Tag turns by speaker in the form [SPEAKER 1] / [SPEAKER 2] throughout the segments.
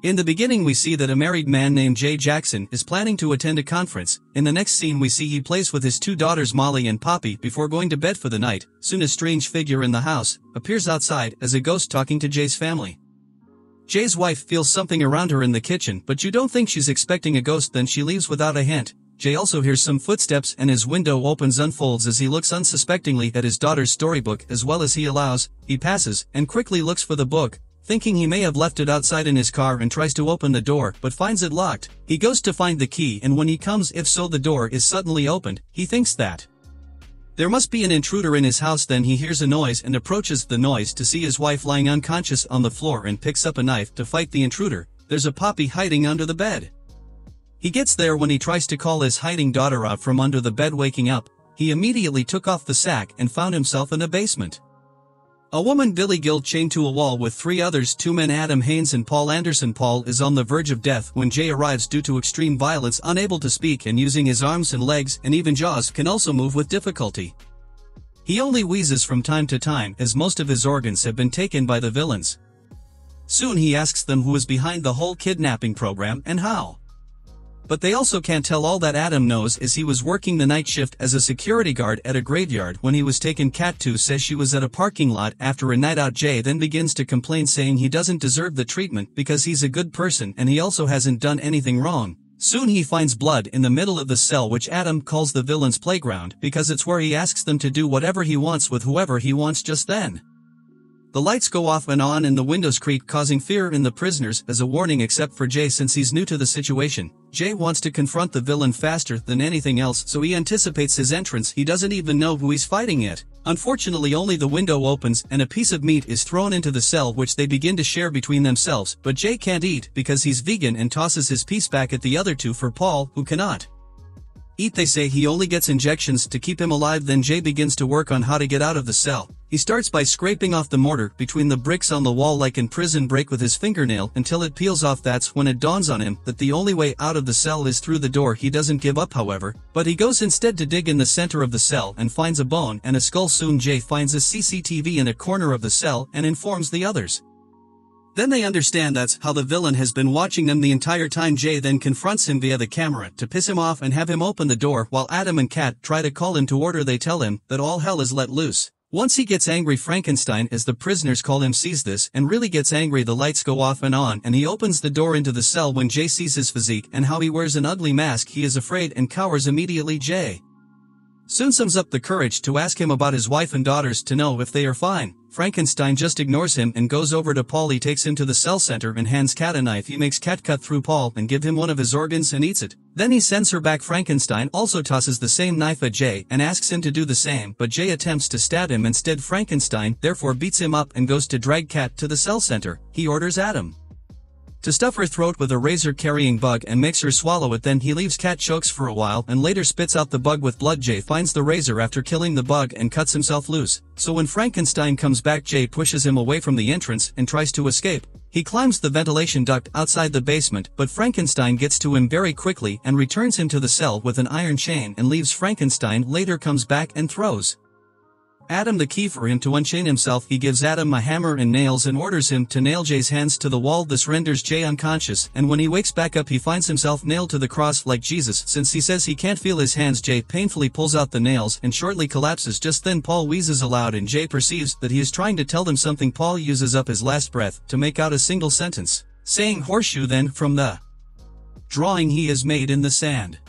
[SPEAKER 1] In the beginning we see that a married man named Jay Jackson is planning to attend a conference. In the next scene we see he plays with his two daughters Molly and Poppy before going to bed for the night. Soon a strange figure in the house appears outside as a ghost talking to Jay's family. Jay's wife feels something around her in the kitchen, but you don't think she's expecting a ghost, then she leaves without a hint. Jay also hears some footsteps and his window unfolds as he looks unsuspectingly at his daughter's storybook as well as he allows. He passes and quickly looks for the book, thinking he may have left it outside in his car, and tries to open the door but finds it locked. He goes to find the key, and when he comes, if so, the door is suddenly opened. He thinks that there must be an intruder in his house. Then he hears a noise and approaches the noise to see his wife lying unconscious on the floor and picks up a knife to fight the intruder. There's a Poppy hiding under the bed. He gets there when he tries to call his hiding daughter out from under the bed. Waking up, he immediately took off the sack and found himself in a basement. A woman Billy Gill chained to a wall with three others, two men Adam Haynes and Paul Anderson. Paul is on the verge of death when Jay arrives due to extreme violence, unable to speak and using his arms and legs and even jaws, can also move with difficulty. He only wheezes from time to time as most of his organs have been taken by the villains. Soon he asks them who is behind the whole kidnapping program and how. But they also can't tell all that Adam knows, as he was working the night shift as a security guard at a graveyard when he was taken. Cat 2 says she was at a parking lot after a night out. Jay then begins to complain, saying he doesn't deserve the treatment because he's a good person and he also hasn't done anything wrong. Soon he finds blood in the middle of the cell, which Adam calls the villain's playground because it's where he asks them to do whatever he wants with whoever he wants. Just then, the lights go off and on and the windows creak, causing fear in the prisoners as a warning, except for Jay since he's new to the situation. Jay wants to confront the villain faster than anything else, so he anticipates his entrance. He doesn't even know who he's fighting yet. Unfortunately, only the window opens and a piece of meat is thrown into the cell, which they begin to share between themselves, but Jay can't eat because he's vegan and tosses his piece back at the other two for Paul, who cannot eat. They say he only gets injections to keep him alive. Then Jay begins to work on how to get out of the cell. He starts by scraping off the mortar between the bricks on the wall like in Prison Break with his fingernail until it peels off. That's when it dawns on him that the only way out of the cell is through the door. He doesn't give up, however, but he goes instead to dig in the center of the cell and finds a bone and a skull. Soon Jay finds a CCTV in a corner of the cell and informs the others. Then they understand that's how the villain has been watching them the entire time. Jay then confronts him via the camera to piss him off and have him open the door, while Adam and Kat try to call him to order. They tell him that all hell is let loose. Once he gets angry, Frankenstein, as the prisoners call him, sees this and really gets angry. The lights go off and on and he opens the door into the cell. When Jay sees his physique and how he wears an ugly mask, he is afraid and cowers immediately. Jay soon sums up the courage to ask him about his wife and daughters to know if they are fine. Frankenstein just ignores him and goes over to Paul. He takes him to the cell center and hands Kat a knife. He makes Kat cut through Paul and give him one of his organs and eats it. Then he sends her back. Frankenstein also tosses the same knife at Jay and asks him to do the same, but Jay attempts to stab him instead. Frankenstein therefore beats him up and goes to drag Kat to the cell center. He orders Adam to stuff her throat with a razor-carrying bug and makes her swallow it. Then he leaves Kat chokes for a while and later spits out the bug with blood. Jay finds the razor after killing the bug and cuts himself loose. So when Frankenstein comes back, Jay pushes him away from the entrance and tries to escape. He climbs the ventilation duct outside the basement, but Frankenstein gets to him very quickly and returns him to the cell with an iron chain and leaves. Frankenstein later comes back and throws Adam the key for him to unchain himself. He gives Adam a hammer and nails and orders him to nail Jay's hands to the wall. This renders Jay unconscious, and when he wakes back up he finds himself nailed to the cross like Jesus. Since he says he can't feel his hands, Jay painfully pulls out the nails and shortly collapses. Just then Paul wheezes aloud and Jay perceives that he is trying to tell them something. Paul uses up his last breath to make out a single sentence, saying horseshoe. Then from the drawing he has made in the sand,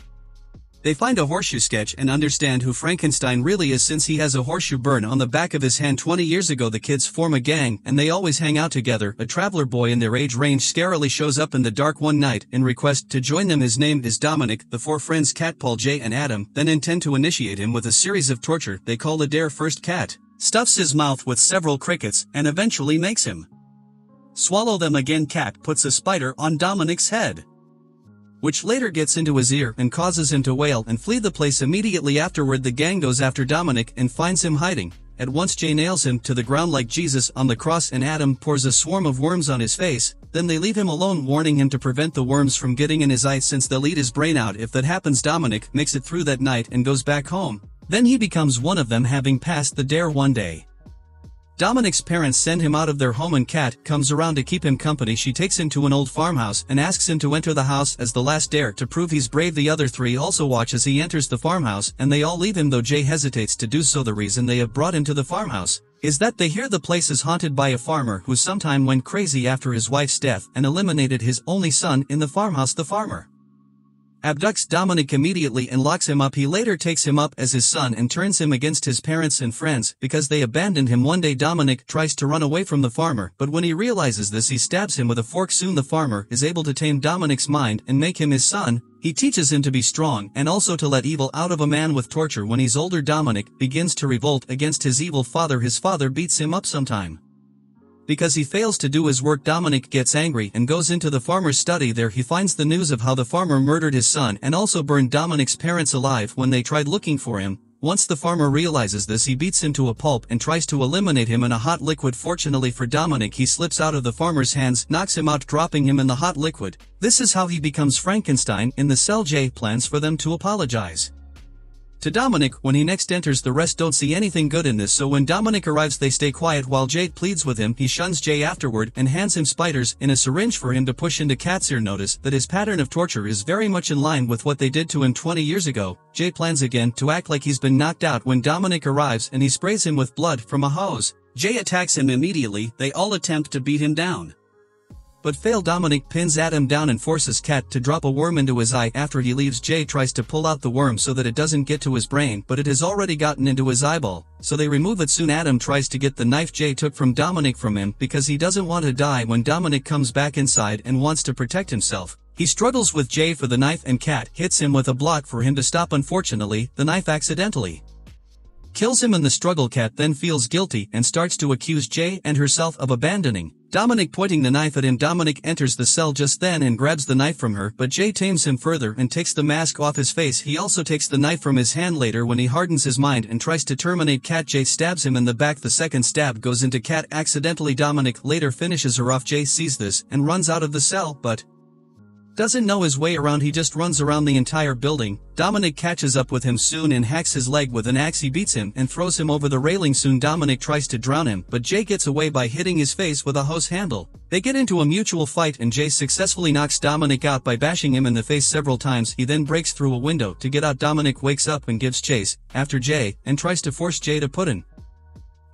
[SPEAKER 1] they find a horseshoe sketch and understand who Frankenstein really is, since he has a horseshoe burn on the back of his hand. 20 years ago the kids form a gang and they always hang out together. A traveler boy in their age range scarily shows up in the dark one night and requests to join them. His name is Dominic. The four friends Kat, Paul, Jay and Adam then intend to initiate him with a series of torture they call a dare. First, Kat stuffs his mouth with several crickets and eventually makes him swallow them. Again, Kat puts a spider on Dominic's head, which later gets into his ear and causes him to wail and flee the place. Immediately afterward the gang goes after Dominic and finds him hiding. At once Jay nails him to the ground like Jesus on the cross and Adam pours a swarm of worms on his face. Then they leave him alone, warning him to prevent the worms from getting in his eyes since they'll eat his brain out. If that happens, Dominic makes it through that night and goes back home. Then he becomes one of them, having passed the dare one day. Dominic's parents send him out of their home and Kat comes around to keep him company. She takes him to an old farmhouse and asks him to enter the house as the last dare to prove he's brave. The other three also watch as he enters the farmhouse and they all leave him though Jay hesitates to do so. The reason they have brought him to the farmhouse is that they hear the place is haunted by a farmer who sometime went crazy after his wife's death and eliminated his only son in the farmhouse. The farmer abducts Dominic immediately and locks him up. He later takes him up as his son and turns him against his parents and friends because they abandoned him. One day Dominic tries to run away from the farmer, but when he realizes this he stabs him with a fork. Soon the farmer is able to tame Dominic's mind and make him his son. He teaches him to be strong and also to let evil out of a man with torture. When he's older, Dominic begins to revolt against his evil father. His father beats him up sometime. Because he fails to do his work, Dominic gets angry and goes into the farmer's study. There he finds the news of how the farmer murdered his son and also burned Dominic's parents alive when they tried looking for him. Once the farmer realizes this, he beats him to a pulp and tries to eliminate him in a hot liquid. Fortunately for Dominic, he slips out of the farmer's hands, knocks him out, dropping him in the hot liquid. This is how he becomes Frankenstein. In the cell, Jay plans for them to apologize to Dominic when he next enters. The rest don't see anything good in this, so when Dominic arrives they stay quiet while Jay pleads with him. He shuns Jay afterward and hands him spiders in a syringe for him to push into Kat's ear. Notice that his pattern of torture is very much in line with what they did to him 20 years ago. Jay plans again to act like he's been knocked out when Dominic arrives and he sprays him with blood from a hose. Jay attacks him immediately. They all attempt to beat him down, but fail. Dominic pins Adam down and forces Kat to drop a worm into his eye. After he leaves, Jay tries to pull out the worm so that it doesn't get to his brain, but it has already gotten into his eyeball, so they remove it. Soon Adam tries to get the knife Jay took from Dominic from him because he doesn't want to die. When Dominic comes back inside and wants to protect himself, he struggles with Jay for the knife and Kat hits him with a block for him to stop. Unfortunately, the knife accidentally kills him in the struggle. Kat then feels guilty and starts to accuse Jay and herself of abandoning Dominic, pointing the knife at him. Dominic enters the cell just then and grabs the knife from her, but Jay tames him further and takes the mask off his face. He also takes the knife from his hand later when he hardens his mind and tries to terminate Kat. Jay stabs him in the back. The second stab goes into Kat accidentally. Dominic later finishes her off. Jay sees this and runs out of the cell, but doesn't know his way around. He just runs around the entire building. Dominic catches up with him soon and hacks his leg with an axe. He beats him and throws him over the railing. Soon Dominic tries to drown him, but Jay gets away by hitting his face with a hose handle. They get into a mutual fight and Jay successfully knocks Dominic out by bashing him in the face several times. He then breaks through a window to get out. Dominic wakes up and gives chase after Jay and tries to force Jay to put an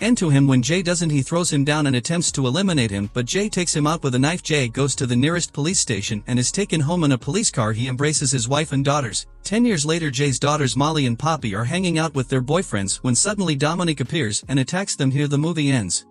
[SPEAKER 1] end to him. When Jay doesn't, he throws him down and attempts to eliminate him, but Jay takes him out with a knife. Jay goes to the nearest police station and is taken home in a police car. He embraces his wife and daughters. 10 years later, Jay's daughters Molly and Poppy are hanging out with their boyfriends when suddenly Dominic appears and attacks them. Here the movie ends.